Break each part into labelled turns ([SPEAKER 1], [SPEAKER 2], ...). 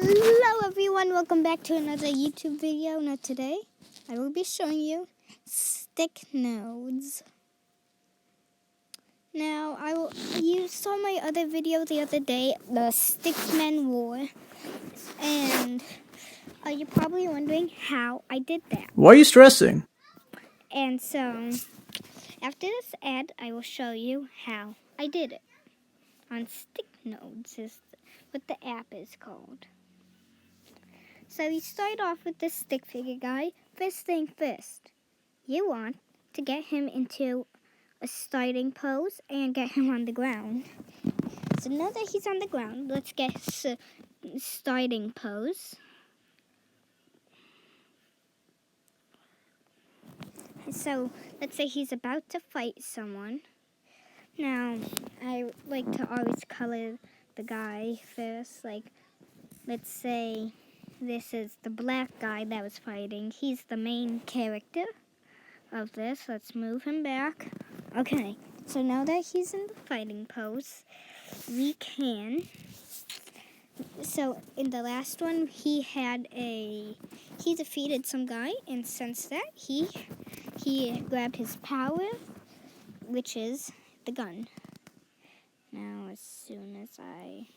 [SPEAKER 1] Hello everyone, welcome back to another YouTube video. Now today, I will be showing you stick nodes. Now, you saw my other video the other day, the Stickman War, and you're probably wondering how I did that.
[SPEAKER 2] Why are you stressing?
[SPEAKER 1] And so, after this ad, I will show you how I did it. On stick nodes is what the app is called. So we start off with this stick figure guy. First thing first, you want to get him into a starting pose and get him on the ground. So now that he's on the ground, let's get his starting pose. So let's say he's about to fight someone. Now, I like to always color the guy first. Like, let's say this is the black guy that was fighting. He's the main character of this. Let's move him back. Okay, so now that he's in the fighting pose, we can. So in the last one, he defeated some guy, and since that, he grabbed his power, which is the gun. Now, as soon as I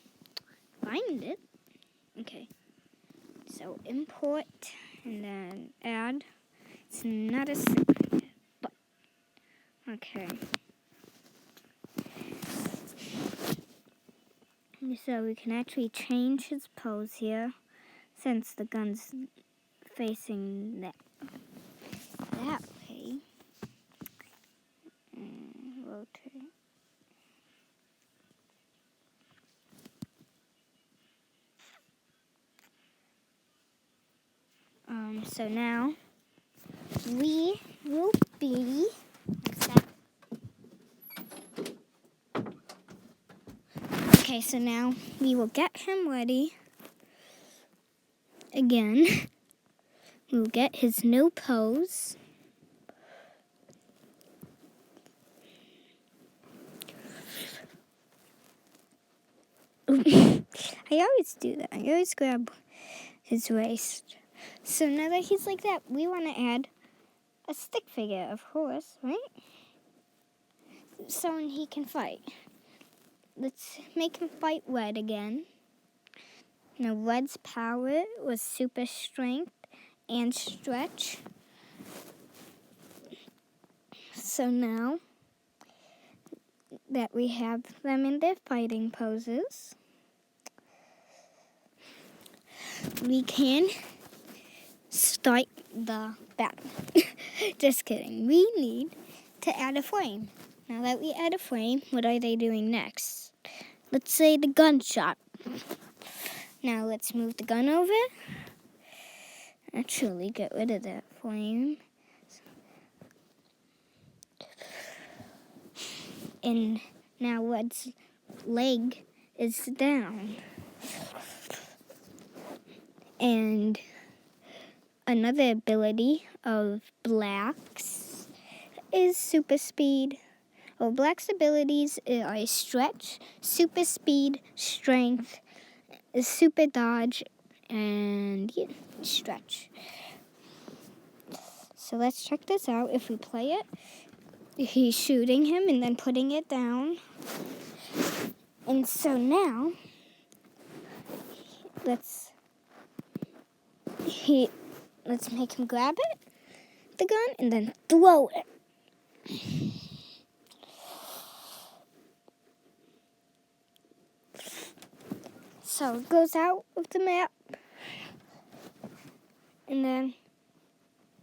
[SPEAKER 1] find it, okay. So import and then add. It's not a secret, but okay. So we can actually change his pose here, since the gun's facing that way. And rotate. So now we will be. Okay, so now we will get him ready again. We'll get his new pose. I always do that. I always grab his waist. So now that he's like that, we want to add a stick figure, of course, right? So he can fight. Let's make him fight Red again. Now Red's power was super strength and stretch. So now that we have them in their fighting poses, we can start the battle. Just kidding. We need to add a frame. Now that we add a frame, what are they doing next? Let's say the gunshot. Now let's move the gun over. Actually, get rid of that frame. And now Red's leg is down. And another ability of Black's is super speed. Well, Black's abilities are stretch, super speed, strength, super dodge, and stretch. So let's check this out. If we play it, he's shooting him and then putting it down. And so now, let's make him grab it, the gun, and then throw it. So it goes out of the map, and then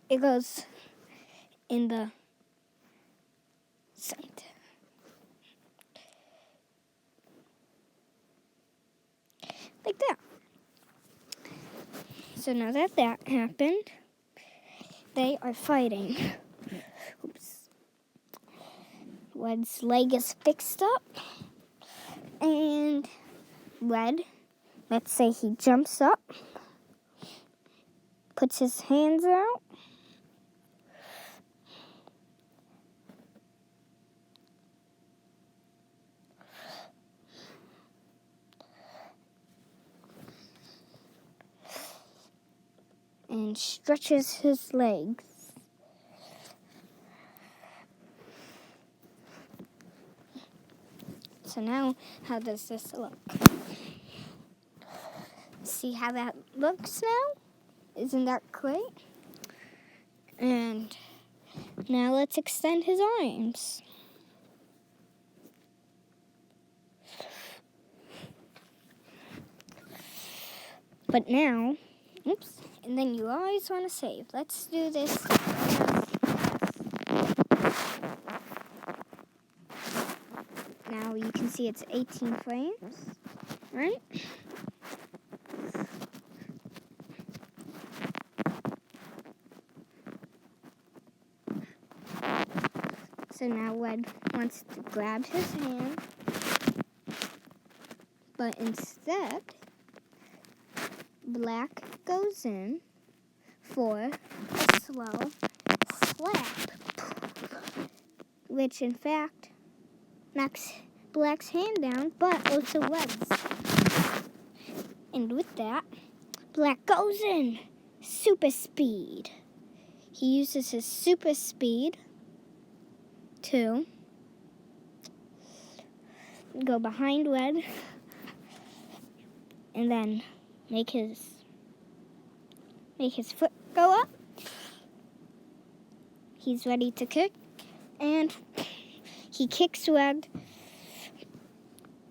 [SPEAKER 1] it goes in the center. Like that. So now that happened, they are fighting. Oops. Red's leg is fixed up, and Red, let's say he jumps up, puts his hands out, and stretches his legs. So now, how does this look? See how that looks now? Isn't that great? And now let's extend his arms. But now, oops, and then you always want to save. Let's do this. Now you can see it's 18 frames, right? So now Wed wants to grab his hand, but instead, Black goes in for a slow slap, which in fact knocks Black's hand down, but also Wed's. And with that, Black goes in super speed. He uses his super speed to go behind Wed and then make his foot go up. He's ready to kick, and he kicks Wed,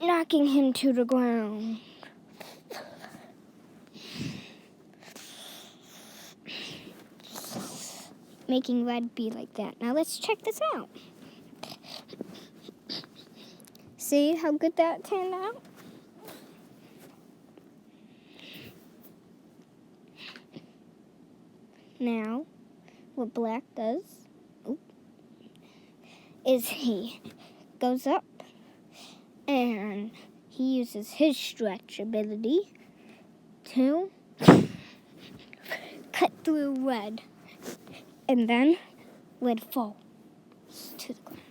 [SPEAKER 1] knocking him to the ground. Making Wed be like that. Now let's check this out. See how good that turned out? Now, what Black does is he goes up and he uses his stretch ability to cut through Wed. And then Wed falls to the ground.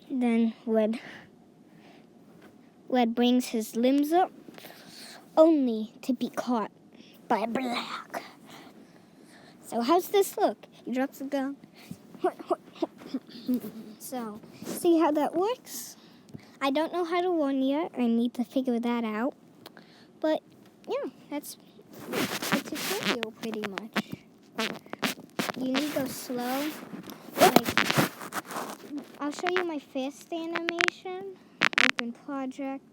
[SPEAKER 1] Then Wed brings his limbs up, only to be caught by Black. So how's this look? He drops the gun. So, see how that works? I don't know how to run yet. I need to figure that out. But, yeah, that's the tutorial pretty much. You need to go slow. Like, I'll show you my fast animation. Open project.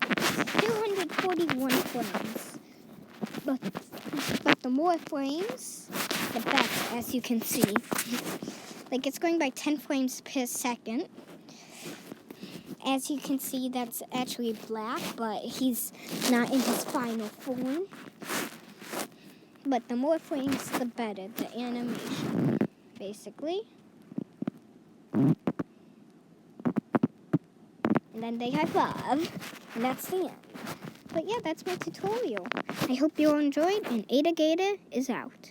[SPEAKER 1] 241 frames. But the more frames, the better, as you can see. Like, it's going by 10 frames per second. As you can see, that's actually Black, but he's not in his final form. But the more frames, the better, the animation, basically. And then they high five, and that's the end. But yeah, that's my tutorial. I hope you all enjoyed, and Ada Gator is out.